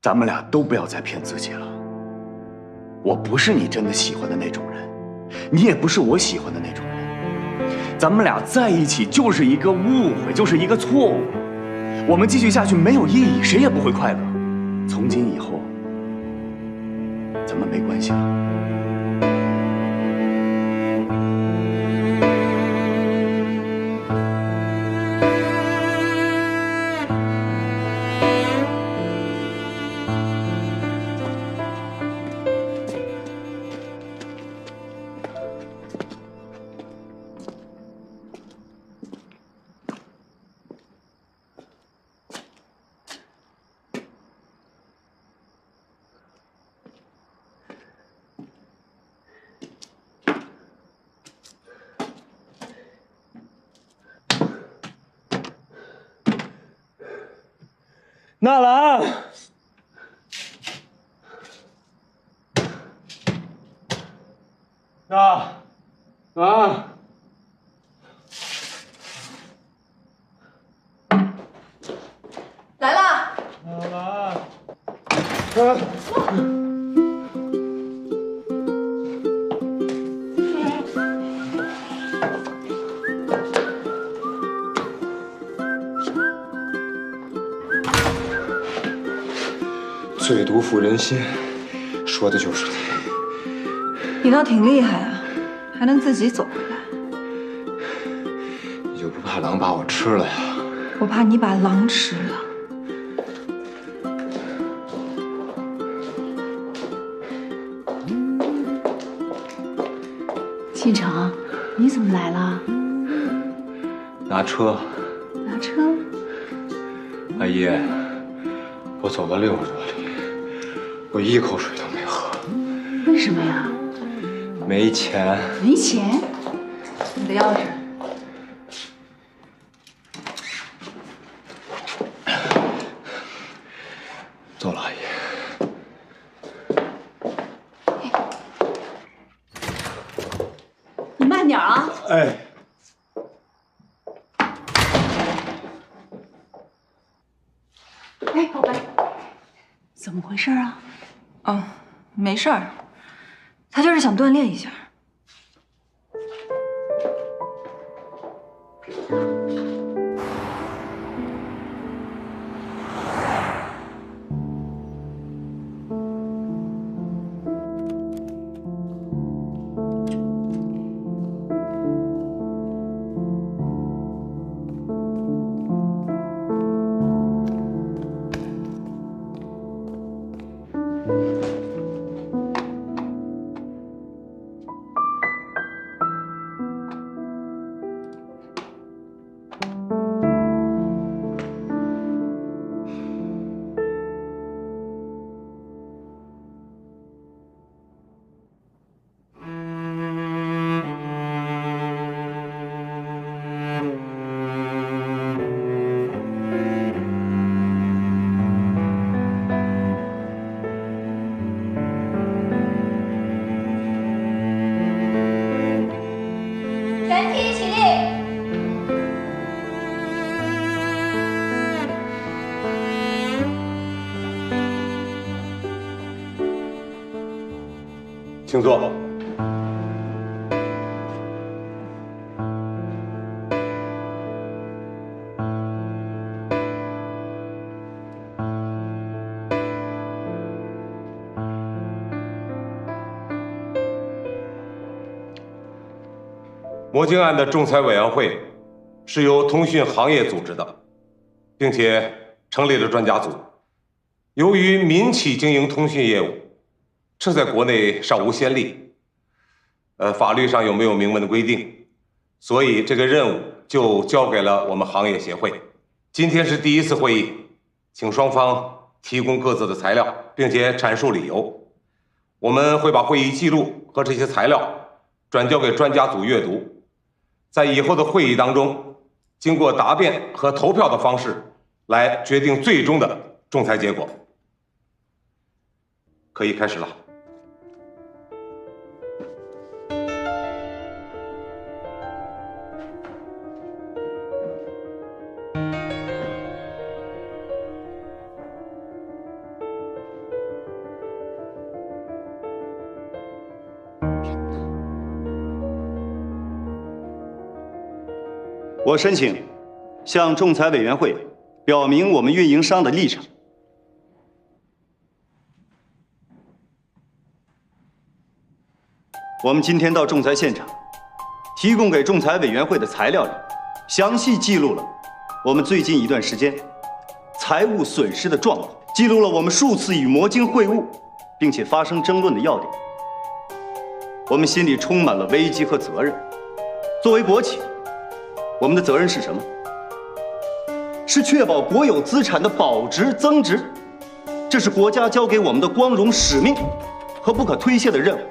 咱们俩都不要再骗自己了。我不是你真的喜欢的那种人，你也不是我喜欢的那种人。咱们俩在一起就是一个误会，就是一个错误。我们继续下去没有意义，谁也不会快乐。从今以后，咱们没关系了。 纳兰，啊！来啦！纳兰，最毒妇人心，说的就是你。你倒挺厉害啊，还能自己走回来。你就不怕狼把我吃了呀？我怕你把狼吃了。信成，你怎么来了？拿车。拿车？阿姨，我走了60多里，我一口水都没喝。为什么呀？没钱。没钱？你的钥匙。走了，阿姨。你慢点啊！哎，哎，宝贝，怎么回事啊？哦，没事儿，他就是想锻炼一下。全体起立。请坐。魔晶案的仲裁委员会是由通讯行业组织的，并且成立了专家组。由于民企经营通讯业务，这在国内尚无先例，法律上有没有明文的规定，所以这个任务就交给了我们行业协会。今天是第一次会议，请双方提供各自的材料，并且阐述理由。我们会把会议记录和这些材料转交给专家组阅读。在以后的会议当中，经过答辩和投票的方式来决定最终的仲裁结果。可以开始了。我申请向仲裁委员会表明我们运营商的立场。我们今天到仲裁现场，提供给仲裁委员会的材料里，详细记录了我们最近一段时间财务损失的状况，记录了我们数次与魔晶会晤，并且发生争论的要点。我们心里充满了危机和责任。作为国企，我们的责任是什么？是确保国有资产的保值增值，这是国家交给我们的光荣使命和不可推卸的任务。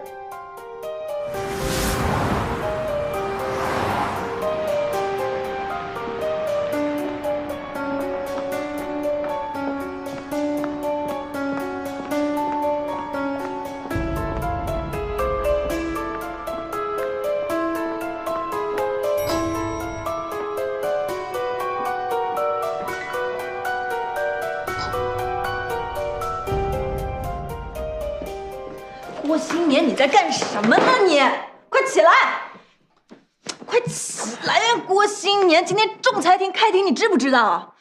郭新年，你在干什么呢你？快起来！快起来呀，郭新年！今天仲裁庭开庭，你知不知道？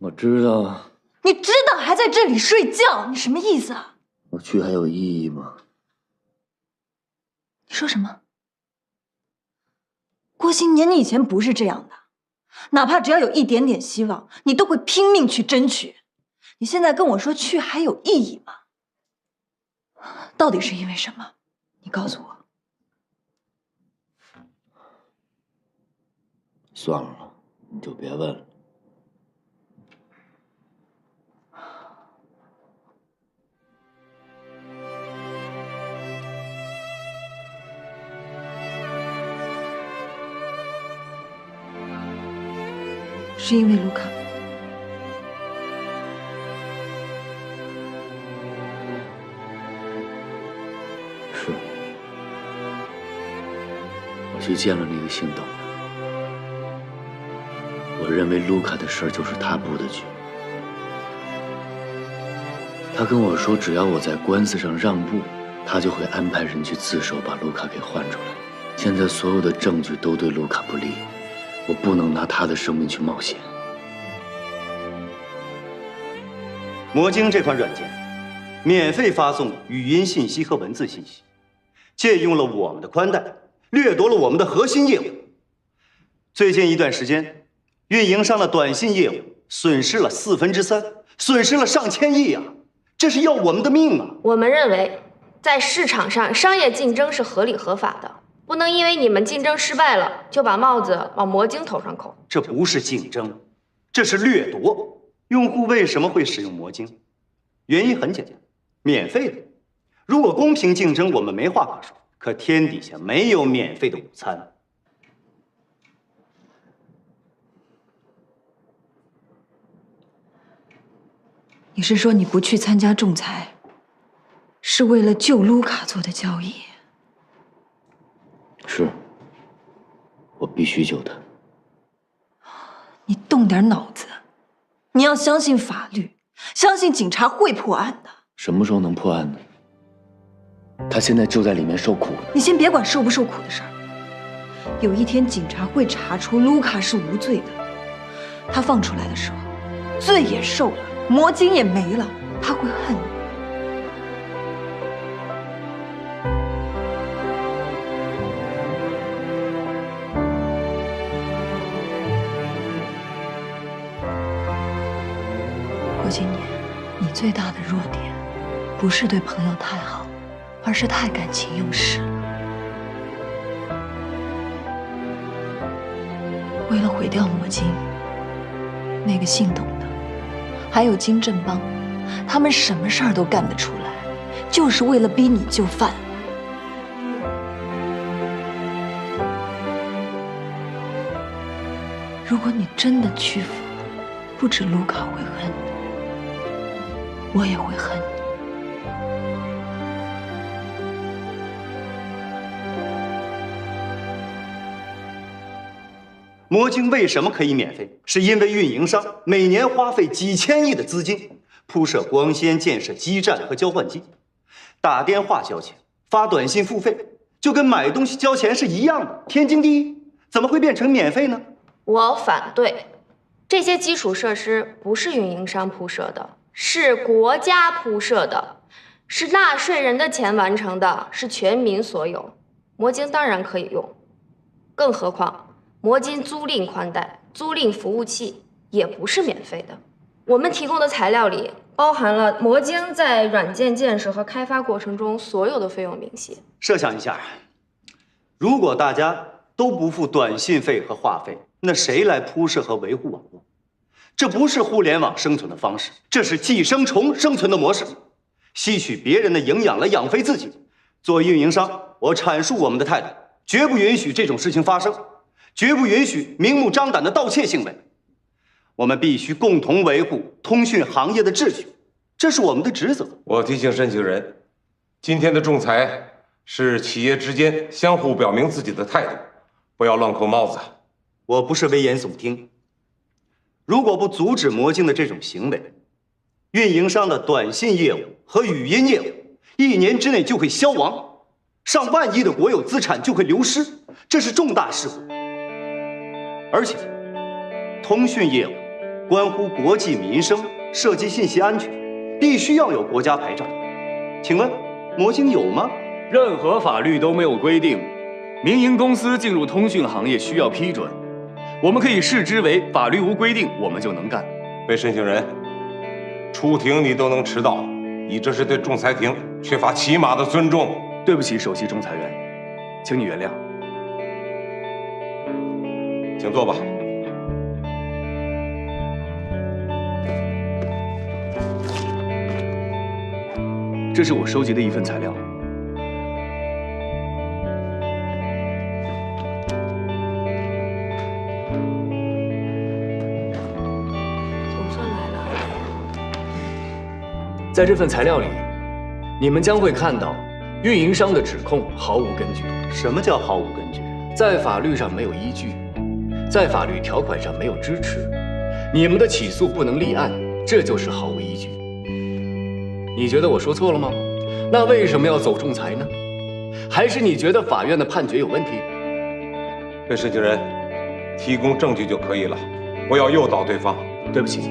我知道。你知道还在这里睡觉，你什么意思啊？我去还有意义吗？你说什么？郭新年，你以前不是这样的，哪怕只要有一点点希望，你都会拼命去争取。你现在跟我说去还有意义吗？到底是因为什么？你告诉我。算了，你就别问了。是因为卢卡。是，我去见了那个姓董的。我认为卢卡的事儿就是他布的局。他跟我说，只要我在官司上让步，他就会安排人去自首把卢卡给换出来。现在所有的证据都对卢卡不利，我不能拿他的生命去冒险。魔晶这款软件免费发送语音信息和文字信息，借用了我们的宽带，掠夺了我们的核心业务。最近一段时间，运营商的短信业务损失了3/4，损失了上千亿啊！这是要我们的命啊！我们认为，在市场上商业竞争是合理合法的，不能因为你们竞争失败了，就把帽子往魔晶头上扣。这不是竞争，这是掠夺。用户为什么会使用魔晶？原因很简单，免费的。如果公平竞争，我们没话可说。可天底下没有免费的午餐。你是说你不去参加仲裁，是为了救卢卡做的交易？是，我必须救他。你动点脑子，你要相信法律，相信警察会破案的。什么时候能破案呢？他现在就在里面受苦呢。你先别管受不受苦的事儿，有一天警察会查出卢卡是无罪的，他放出来的时候，罪也受了，魔晶也没了，他会恨你。郭今年，你最大的弱点，不是对朋友太好，而是太感情用事。为了毁掉魔晶，那个姓董的，还有金振邦，他们什么事儿都干得出来，就是为了逼你就范。如果你真的屈服了，不止卢卡会恨你，我也会恨你。魔晶为什么可以免费？是因为运营商每年花费几千亿的资金，铺设光纤、建设基站和交换机，打电话交钱，发短信付费，就跟买东西交钱是一样的，天经地义，怎么会变成免费呢？我反对，这些基础设施不是运营商铺设的，是国家铺设的，是纳税人的钱完成的，是全民所有。魔晶当然可以用，更何况魔晶租赁宽带、租赁服务器也不是免费的。我们提供的材料里包含了魔晶在软件建设和开发过程中所有的费用明细。设想一下，如果大家都不付短信费和话费，那谁来铺设和维护网络？这不是互联网生存的方式，这是寄生虫生存的模式，吸取别人的营养来养肥自己。作为运营商，我阐述我们的态度，绝不允许这种事情发生，绝不允许明目张胆的盗窃行为。我们必须共同维护通讯行业的秩序，这是我们的职责。我提醒申请人，今天的仲裁是企业之间相互表明自己的态度，不要乱扣帽子。我不是危言耸听。如果不阻止魔晶的这种行为，运营商的短信业务和语音业务1年之内就会消亡，上万亿的国有资产就会流失，这是重大事故。而且，通讯业务关乎国计民生，涉及信息安全，必须要有国家牌照。请问，魔晶有吗？任何法律都没有规定，民营公司进入通讯行业需要批准。我们可以视之为法律无规定，我们就能干。被申请人，出庭你都能迟到，你这是对仲裁庭缺乏起码的尊重。对不起，首席仲裁员，请你原谅。请坐吧。这是我收集的一份材料。在这份材料里，你们将会看到运营商的指控毫无根据。什么叫毫无根据？在法律上没有依据，在法律条款上没有支持，你们的起诉不能立案，这就是毫无依据。你觉得我说错了吗？那为什么要走仲裁呢？还是你觉得法院的判决有问题？被申请人，提供证据就可以了，不要诱导对方。对不起。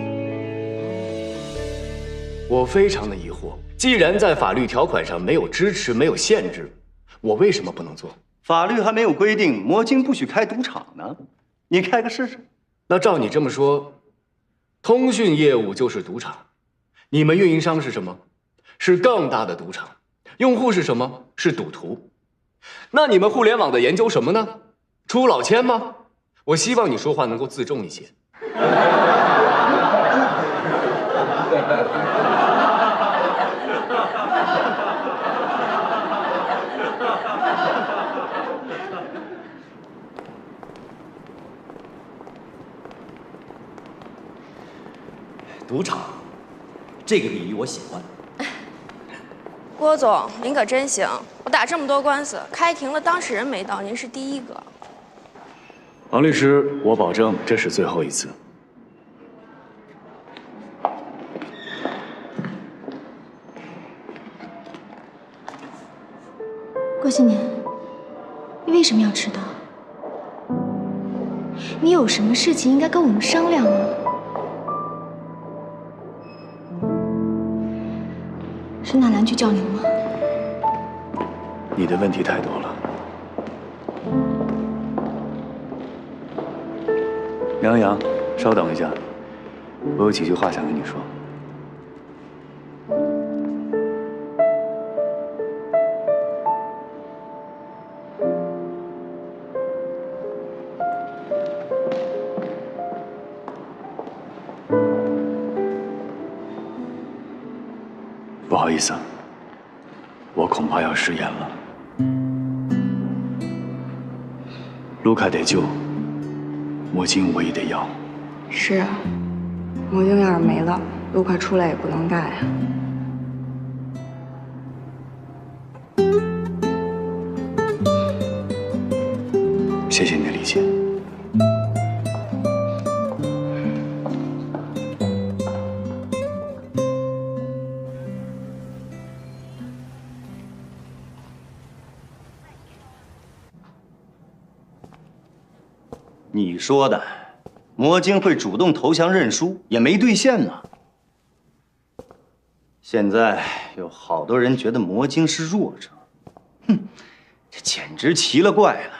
我非常的疑惑，既然在法律条款上没有支持、没有限制，我为什么不能做？法律还没有规定魔晶不许开赌场呢，你开个试试。那照你这么说，通讯业务就是赌场，你们运营商是什么？是更大的赌场。用户是什么？是赌徒。那你们互联网的研究什么呢？出老千吗？我希望你说话能够自重一些。赌场，这个比喻我喜欢。郭总，您可真行！我打这么多官司，开庭了当事人没到，您是第一个。王律师，我保证这是最后一次。郭新年，你为什么要迟到？你有什么事情应该跟我们商量啊？是纳兰去叫您吗？你的问题太多了。杨洋，稍等一下，我有几句话想跟你说。不好意思，我恐怕要食言了。卢卡得救，魔晶我也得要。是啊，魔晶要是没了，卢卡出来也不能干呀。谢谢你的理解。你说的，魔晶会主动投降认输，也没兑现呢。现在有好多人觉得魔晶是弱者，哼，这简直奇了怪了！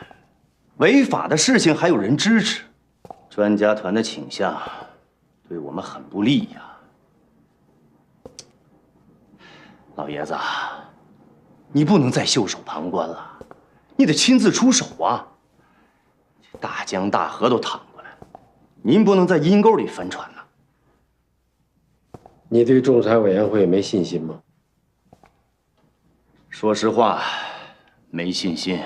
违法的事情还有人支持，专家团的倾向对我们很不利呀。老爷子，你不能再袖手旁观了，你得亲自出手啊！大江大河都淌过来了，您不能在阴沟里翻船呐。你对仲裁委员会没信心吗？说实话，没信心。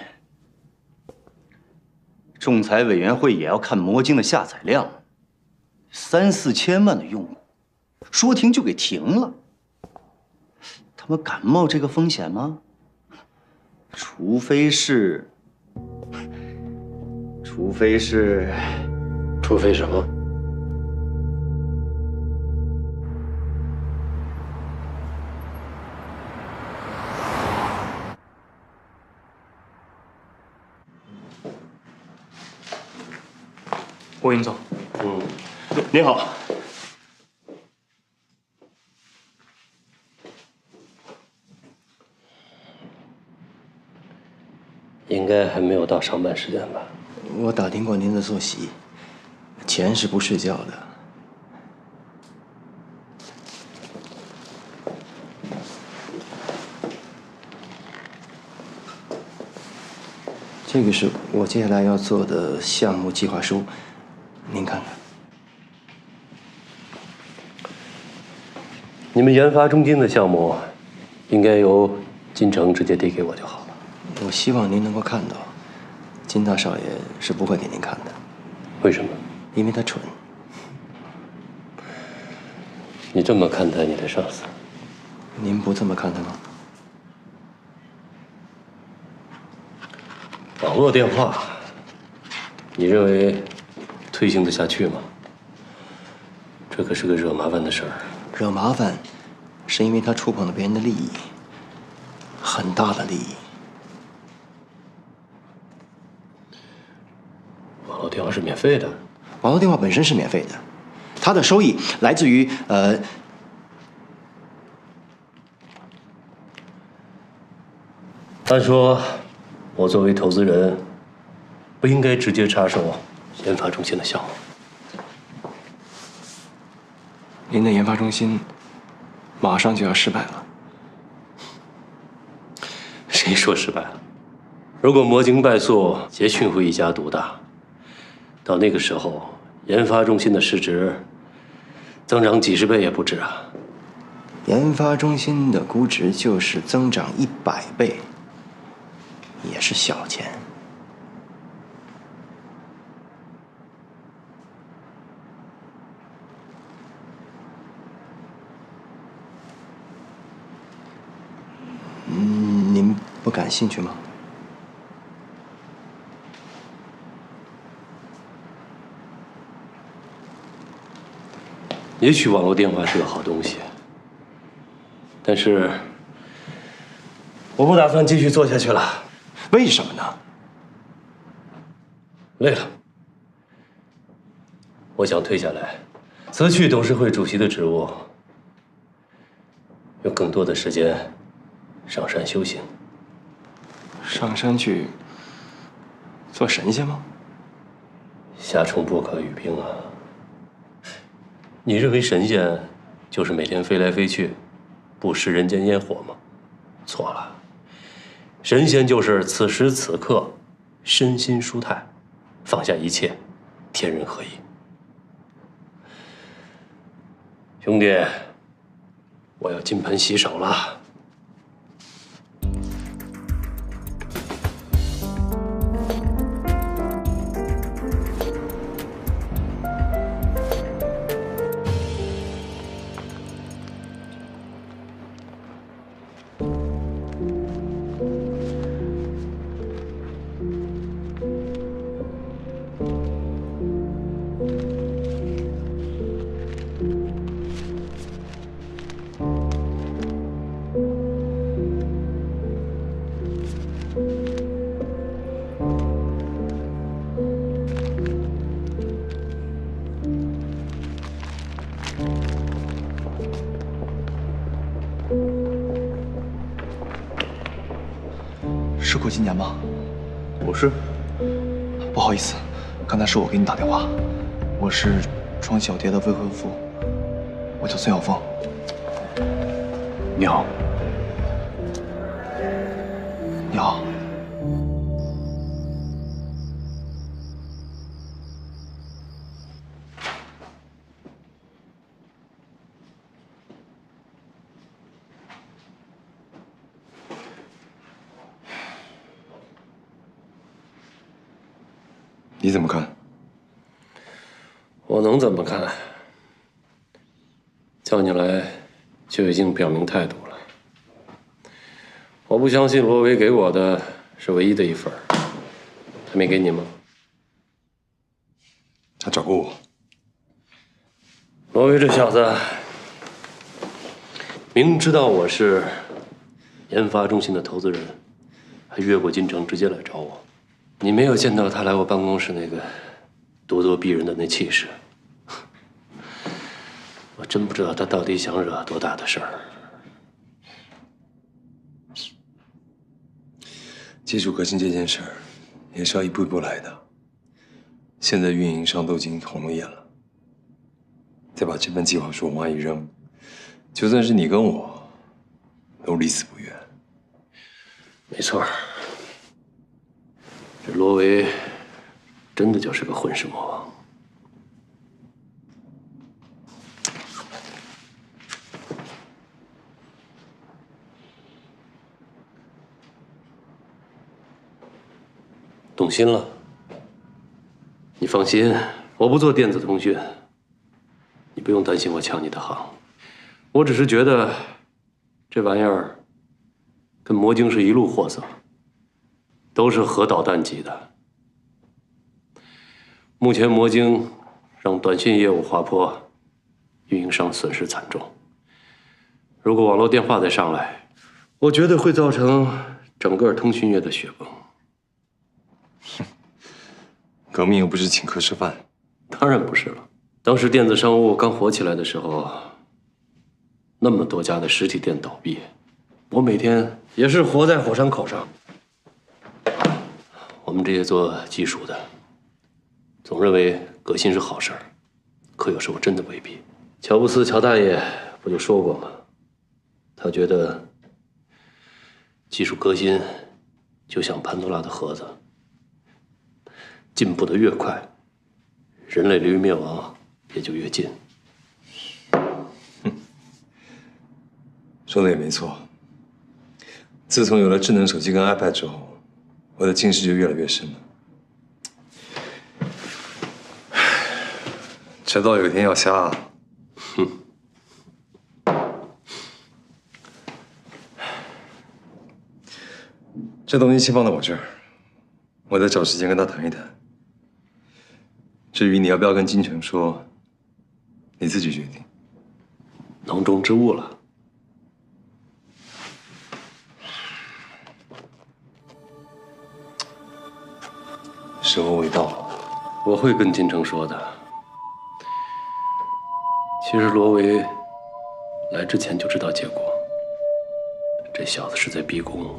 仲裁委员会也要看魔晶的下载量，3、4千万的用户，说停就给停了。他们敢冒这个风险吗？除非是什么？郭云总，您好。应该还没有到上班时间吧？我打听过您的作息，钱是不睡觉的。这个是我接下来要做的项目计划书，您看看。你们研发中心的项目，应该由金城直接递给我就好了。我希望您能够看到，金大少爷是不会给您看的。为什么？因为他蠢。你这么看待你的上司？您不这么看他吗？网络电话，你认为推行得下去吗？这可是个惹麻烦的事儿。惹麻烦，是因为他触碰了别人的利益，很大的利益。网络电话是免费的，网络电话本身是免费的，它的收益来自于按说，我作为投资人，不应该直接插手研发中心的项目。您的研发中心马上就要失败了。谁说失败了？如果魔晶败诉，捷讯会一家独大。到那个时候，研发中心的市值增长几十倍也不止啊！研发中心的估值就是增长100倍，也是小钱。您不感兴趣吗？也许网络电话是个好东西，但是我不打算继续做下去了。为什么呢？累了，我想退下来，辞去董事会主席的职务，用更多的时间上山修行。上山去做神仙吗？夏虫不可语冰啊！你认为神仙就是每天飞来飞去，不食人间烟火吗？错了，神仙就是此时此刻身心舒泰，放下一切，天人合一。兄弟，我要金盆洗手了。是郭金年吗？我是。不好意思，刚才是我给你打电话，我是庄小蝶的未婚夫，我叫孙晓峰。你好。你好。你怎么看？我能怎么看？叫你来就已经表明态度了。我不相信罗维给我的是唯一的一份，他没给你吗？他找过我。罗维这小子，明知道我是研发中心的投资人，还越过京城直接来找我。你没有见到他来我办公室那个咄咄逼人的那气势，我真不知道他到底想惹多大的事儿。技术革新这件事儿，也是要一步一步来的。现在运营商都已经红了眼了，再把这份计划书往外一扔，就算是你跟我，都离死不远。没错。这罗维真的就是个混世魔王。动心了？你放心，我不做电子通讯，你不用担心我抢你的行。我只是觉得这玩意儿跟魔晶是一路货色。都是核导弹级的。目前魔晶让短信业务滑坡，运营商损失惨重。如果网络电话再上来，我觉得会造成整个通讯业的雪崩。哼，革命又不是请客吃饭。当然不是了。当时电子商务刚火起来的时候，那么多家的实体店倒闭，我每天也是活在火山口上。我们这些做技术的，总认为革新是好事儿，可有时候真的未必。乔布斯乔大爷不就说过吗？他觉得技术革新就像潘多拉的盒子，进步的越快，人类离灭亡也就越近。说的也没错。自从有了智能手机跟 iPad 之后，我的近视就越来越深了。迟早有一天要瞎啊。哼。这东西先放在我这儿，我再找时间跟他谈一谈。至于你要不要跟金城说，你自己决定。囊中之物了。时候未到，我会跟金城说的。其实罗维来之前就知道结果，这小子是在逼宫。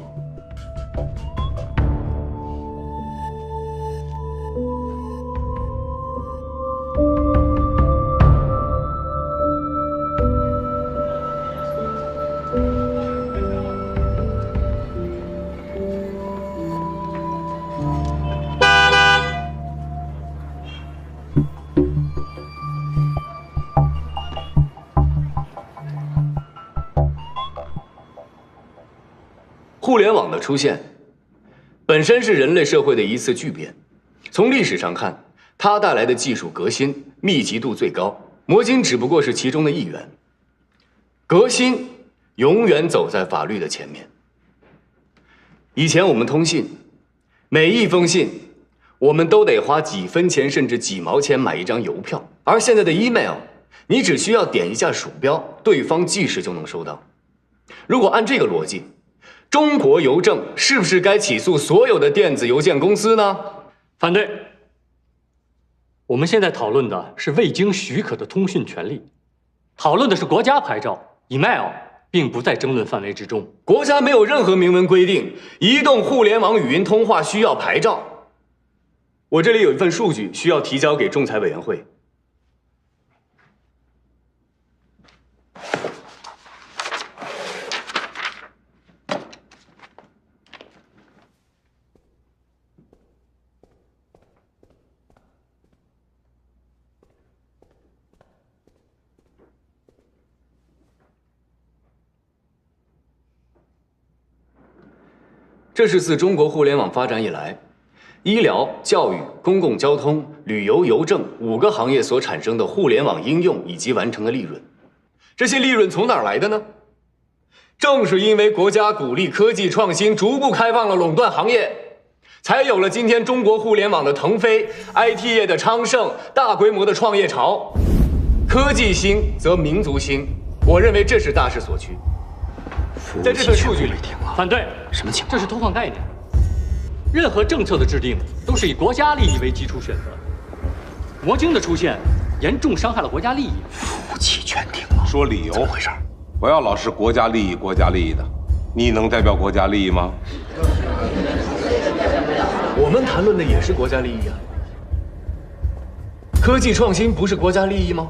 互联网的出现，本身是人类社会的一次巨变。从历史上看，它带来的技术革新密集度最高，魔晶只不过是其中的一员。革新永远走在法律的前面。以前我们通信，每一封信我们都得花几分钱甚至几毛钱买一张邮票，而现在的 email， 你只需要点一下鼠标，对方即时就能收到。如果按这个逻辑，中国邮政是不是该起诉所有的电子邮件公司呢？反对。我们现在讨论的是未经许可的通讯权利，讨论的是国家牌照、email 并不在争论范围之中。国家没有任何明文规定，移动互联网语音通话需要牌照。我这里有一份数据需要提交给仲裁委员会。这是自中国互联网发展以来，医疗、教育、公共交通、旅游、邮政5个行业所产生的互联网应用以及完成的利润。这些利润从哪儿来的呢？正是因为国家鼓励科技创新，逐步开放了垄断行业，才有了今天中国互联网的腾飞、IT 业的昌盛、大规模的创业潮。科技兴则民族兴，我认为这是大势所趋。在这份数据里，反对。什么情况？这是偷换概念。任何政策的制定都是以国家利益为基础选择。魔晶的出现严重伤害了国家利益。夫妻全停了。说理由？怎么回事？不要老是国家利益、国家利益的，你能代表国家利益吗？我们谈论的也是国家利益啊。科技创新不是国家利益吗？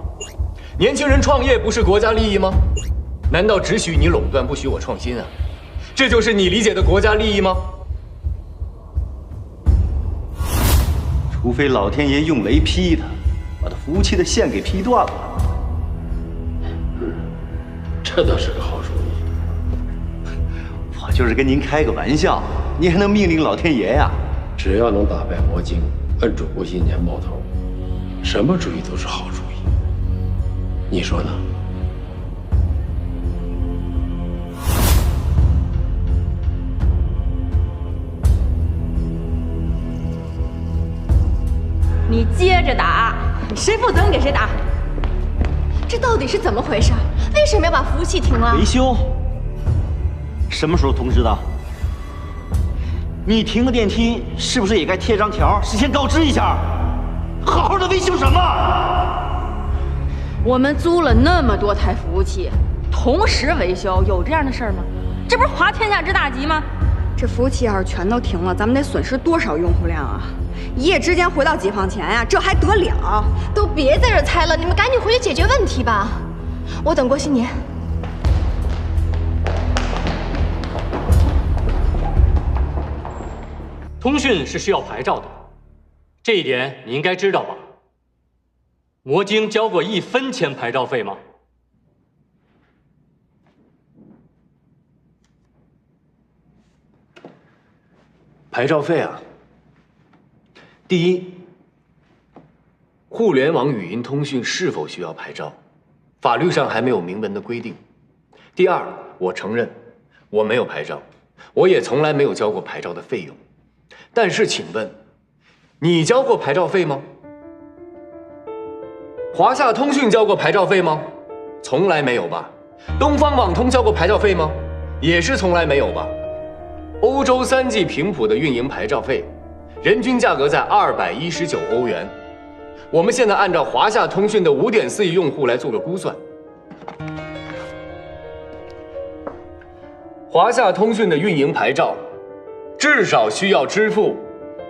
年轻人创业不是国家利益吗？难道只许你垄断，不许我创新啊？这就是你理解的国家利益吗？除非老天爷用雷劈他，把他服务器的线给劈断了。这倒是个好主意。我就是跟您开个玩笑，您还能命令老天爷呀？只要能打败魔晶，摁住吴新年冒头，什么主意都是好主意。你说呢？你接着打，谁负责给谁打。这到底是怎么回事？为什么要把服务器停了？维修？什么时候通知的？你停个电梯，是不是也该贴张条，事先告知一下？好好的维修什么？我们租了那么多台服务器，同时维修，有这样的事儿吗？这不是滑天下之大稽吗？这服务器要是全都停了，咱们得损失多少用户量啊？一夜之间回到解放前呀，这还得了？都别在这猜了，你们赶紧回去解决问题吧。我等过新年。通讯是需要牌照的，这一点你应该知道吧？魔晶交过1分钱牌照费吗？牌照费啊，第一，互联网语音通讯是否需要牌照，法律上还没有明文的规定。第二，我承认我没有牌照，我也从来没有交过牌照的费用。但是，请问，你交过牌照费吗？华夏通讯交过牌照费吗？从来没有吧。东方网通交过牌照费吗？也是从来没有吧。欧洲3G 频谱的运营牌照费，人均价格在219欧元。我们现在按照华夏通讯的5.4亿用户来做个估算，华夏通讯的运营牌照至少需要支付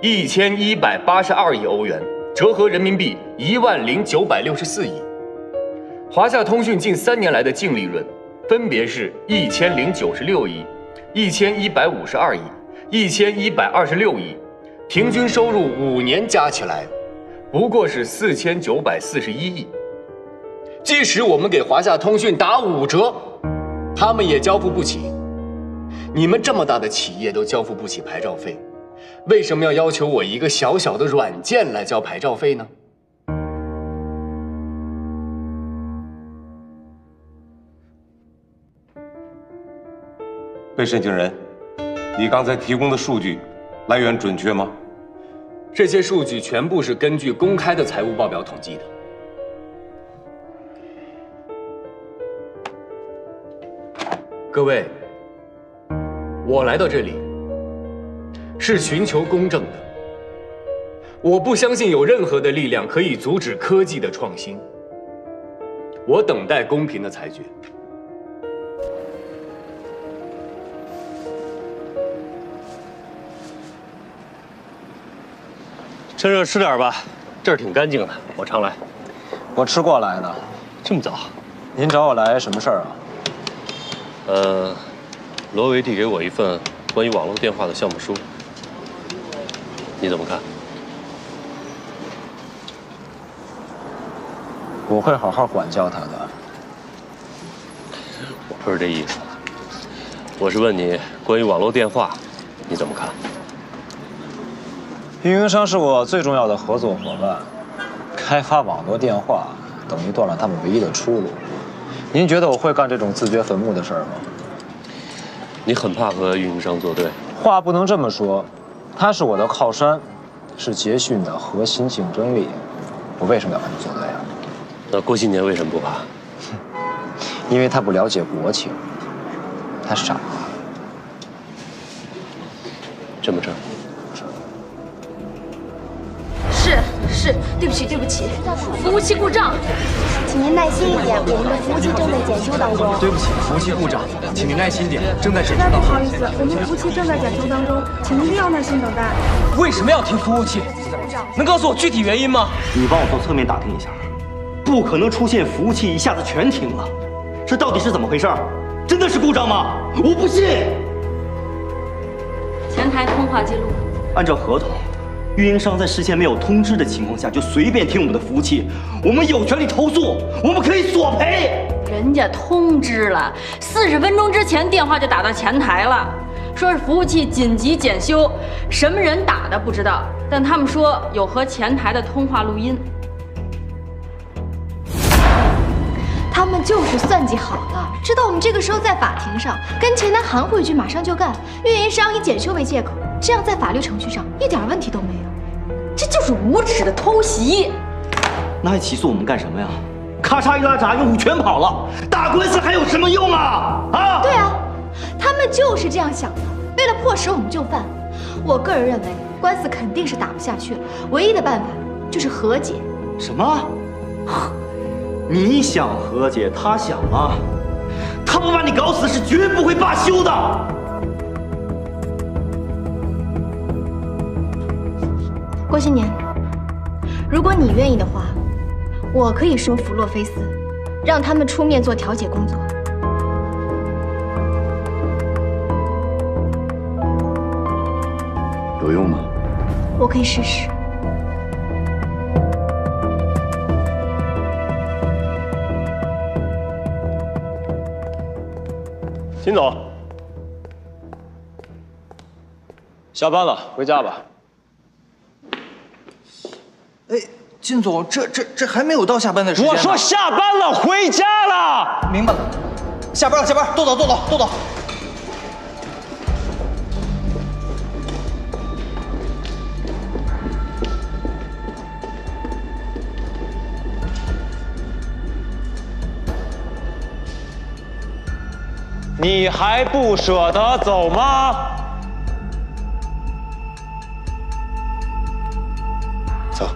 1182亿欧元，折合人民币10964亿。华夏通讯近3年来的净利润分别是1096亿、1152亿、1126亿，平均收入5年加起来不过是4941亿。即使我们给华夏通讯打5折，他们也交付不起。你们这么大的企业都交付不起牌照费，为什么要求我一个小小的软件来交牌照费呢？被申请人，你刚才提供的数据来源准确吗？这些数据全部是根据公开的财务报表统计的。各位，我来到这里是寻求公正的。我不相信有任何的力量可以阻止科技的创新。我等待公平的裁决。趁热吃点吧，这儿挺干净的，我常来。我吃过来的。这么早？您找我来什么事儿啊？罗维递给我一份关于网络电话的项目书，你怎么看？我会好好管教他的。我不是这意思，我是问你关于网络电话，你怎么看？运营商是我最重要的合作伙伴，开发网络电话等于断了他们唯一的出路。您觉得我会干这种自掘坟墓的事儿吗？你很怕和运营商作对？话不能这么说，他是我的靠山，是捷讯的核心竞争力。我为什么要跟他作对啊？那郭新年为什么不怕？因为他不了解国情，他傻。这么正？是，对不起，服务器故障，请您耐心一点，我们的服务器正在检修当中。对不起，服务器故障，请您耐心点，正在检修当中。不好意思，我们服务器正在检修当中，请您一定要耐心等待。为什么要停服务器？能告诉我具体原因吗？你帮我从侧面打听一下，不可能出现服务器一下子全停了，这到底是怎么回事？真的是故障吗？我不信。前台通话记录，按照合同。运营商在事先没有通知的情况下就随便停我们的服务器，我们有权利投诉，我们可以索赔。人家通知了，40分钟之前电话就打到前台了，说是服务器紧急检修，什么人打的不知道，但他们说有和前台的通话录音。他们就是算计好的，知道我们这个时候在法庭上跟前台含糊一句马上就干，运营商以检修为借口，这样在法律程序上一点问题都没有。这就是无耻的偷袭！那还起诉我们干什么呀？咔嚓一拉闸，用户全跑了，打官司还有什么用啊？啊！对啊，他们就是这样想的。为了迫使我们就范，我个人认为官司肯定是打不下去了，唯一的办法就是和解。什么？你想和解，他想吗？他不把你搞死是绝不会罢休的。郭新年，如果你愿意的话，我可以说服洛菲斯，让他们出面做调解工作。有用吗？我可以试试。金总，下班了，回家吧。哎，金总，这还没有到下班的时间。我说下班了，回家了。明白了，下班了，下班，豆豆。你还不舍得走吗？走。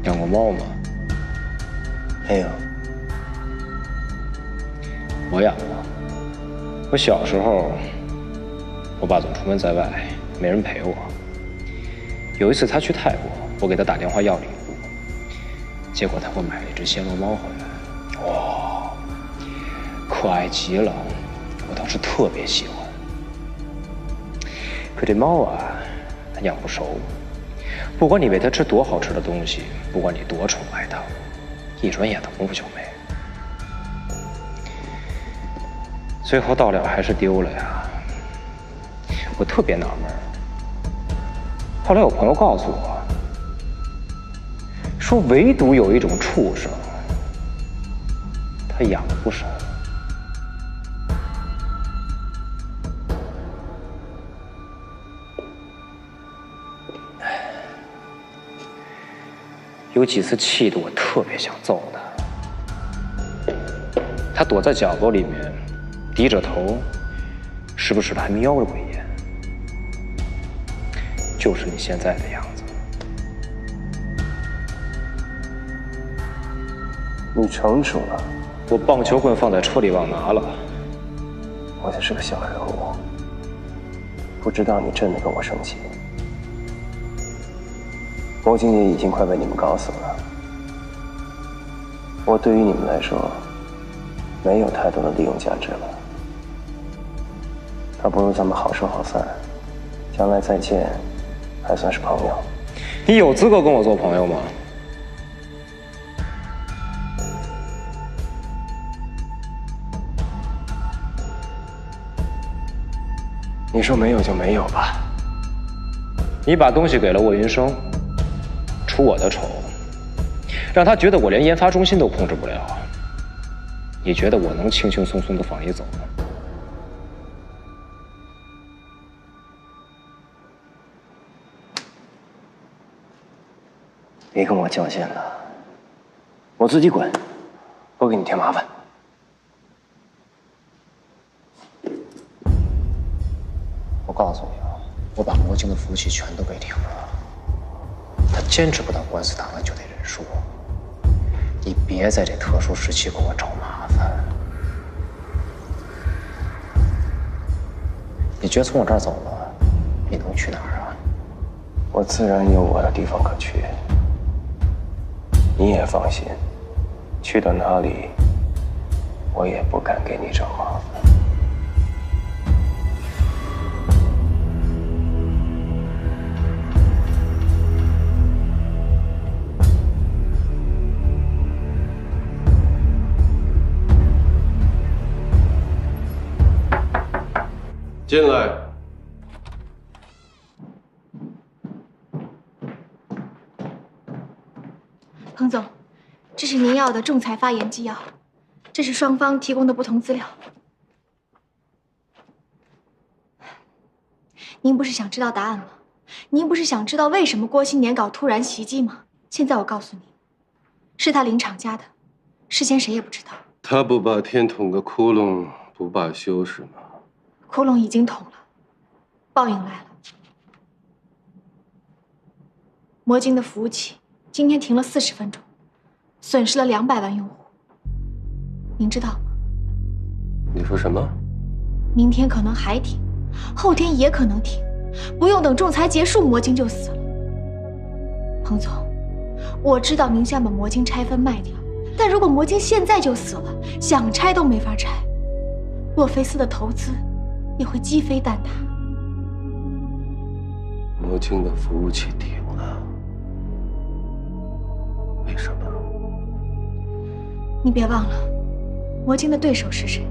养过猫吗？没有。我养过。我小时候，我爸总出门在外，没人陪我。有一次他去泰国，我给他打电话要礼物，结果他给我买了一只暹罗猫回来。哇，可爱极了，我当时特别喜欢。可这猫啊，它养不熟。不管你喂它吃多好吃的东西，不管你多宠爱它，一转眼的功夫就没。最后到了还是丢了呀。我特别纳闷。后来有朋友告诉我，说唯独有一种畜生，他养的不少。有有几次气得我特别想揍他。他躲在角落里面，低着头，时不时的还瞄着我一眼，就是你现在的样子。你成熟了，我棒球棍放在车里忘拿了。我就是个小人物，不知道你真的跟我生气。魔镜也已经快被你们搞死了，我对于你们来说没有太多的利用价值了。倒不如咱们好说好散，将来再见还算是朋友。你有资格跟我做朋友吗？你说没有就没有吧。你把东西给了沃云生，出我的丑，让他觉得我连研发中心都控制不了。你觉得我能轻轻松松的放你走吗？别跟我较劲了，我自己滚，不给你添麻烦。我告诉你啊，我把魔镜的服务器全都给停了，他坚持不到官司打完就得认输。你别在这特殊时期给我找麻烦。你觉得从我这儿走了，你能去哪儿啊？我自然有我的地方可去。你也放心，去到哪里，我也不敢给你找麻烦。进来。彭总，这是您要的仲裁发言纪要，这是双方提供的不同资料。您不是想知道答案吗？您不是想知道为什么郭新年搞突然袭击吗？现在我告诉你，是他临场加的，事先谁也不知道。他不把天捅个窟窿，不罢休是吗？窟窿已经捅了，报应来了。魔晶的服务器今天停了40分钟，损失了200万用户。您知道吗？你说什么？明天可能还停，后天也可能停，不用等仲裁结束，魔晶就死了。彭总，我知道您想把魔晶拆分卖掉，但如果魔晶现在就死了，想拆都没法拆，洛菲斯的投资也会鸡飞蛋打。魔晶的服务器停了，为什么？你别忘了，魔晶的对手是谁？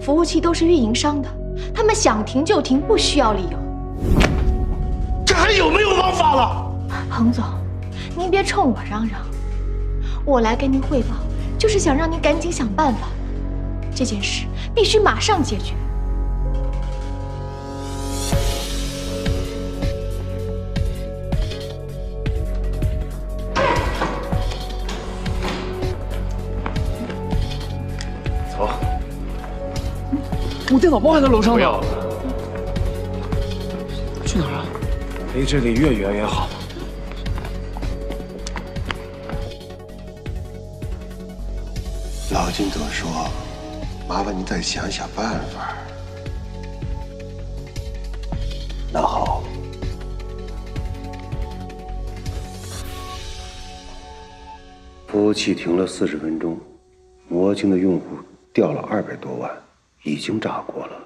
服务器都是运营商的，他们想停就停，不需要理由。这还有没有王法了？彭总，您别冲我嚷嚷，我来跟您汇报，就是想让您赶紧想办法，这件事必须马上解决。走，我电脑包还在楼上呢。不要，去哪儿啊？离这里越远越好。老金总说，麻烦你再想想办法。那好，服务器停了40分钟，魔晶的用户掉了200多万，已经炸锅了。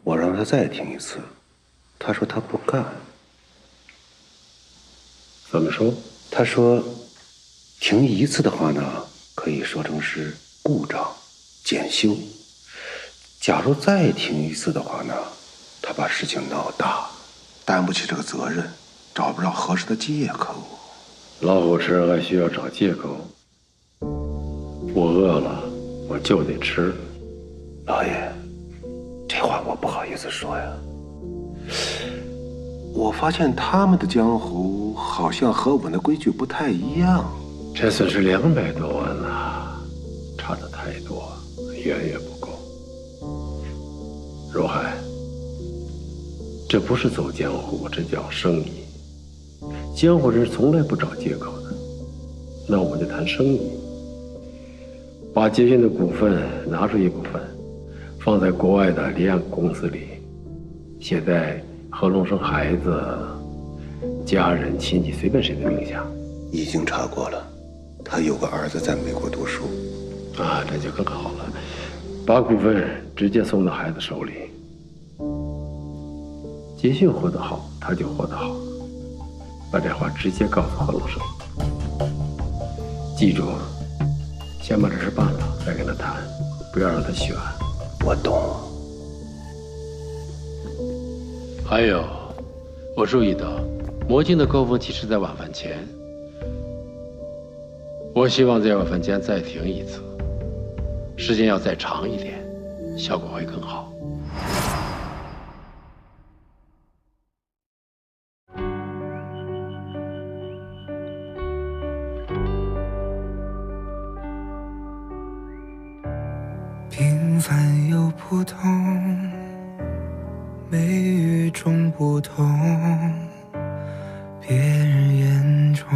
我让他再停一次，他说他不干。怎么说？他说，停一次的话呢，可以说成是故障、检修。假如再停一次的话呢，他把事情闹大，担不起这个责任，找不着合适的借口。老虎吃还需要找借口？我饿了，我就得吃。老爷，这话我不好意思说呀。我发现他们的江湖好像和我们的规矩不太一样。这损失200多万呐，差的太多，远远不够。若海，这不是走江湖，这叫生意。江湖人从来不找借口的。那我们就谈生意，把杰讯的股份拿出一部分，放在国外的离岸公司里，写在何龙生孩子、家人、亲戚随便谁的名下。已经查过了，他有个儿子在美国读书。啊，这就更好了，把股份直接送到孩子手里。杰讯活得好，他就活得好。把这话直接告诉何龙生。记住，先把这事办了，再跟他谈，不要让他悬。我懂。还有，我注意到魔镜的高峰期是在晚饭前，我希望在晚饭前再停一次，时间要再长一点，效果会更好。平凡又普通，美与众不同，别人眼中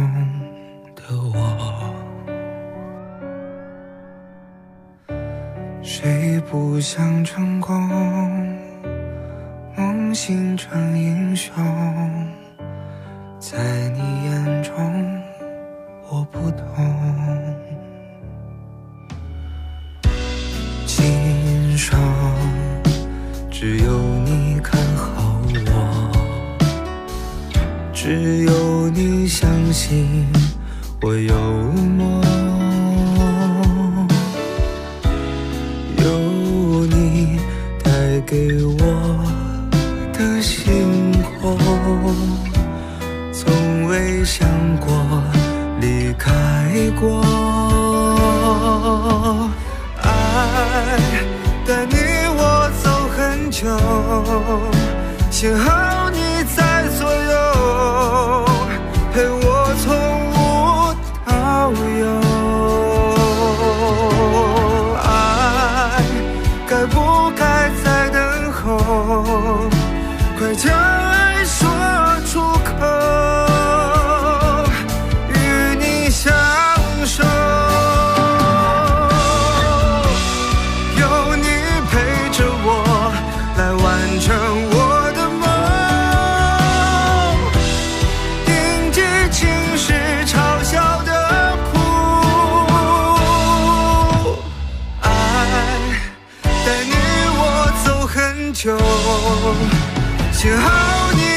的我，谁不想成功，梦醒成英雄，在你眼中我不同。今生只有你看好我，只有你相信我有梦，有你带给我的星空，从未想过离开过。爱带你我走很久，幸好你在左右，陪我从无到有。爱该不该再等候，快将爱说出口，与你相守。幸好你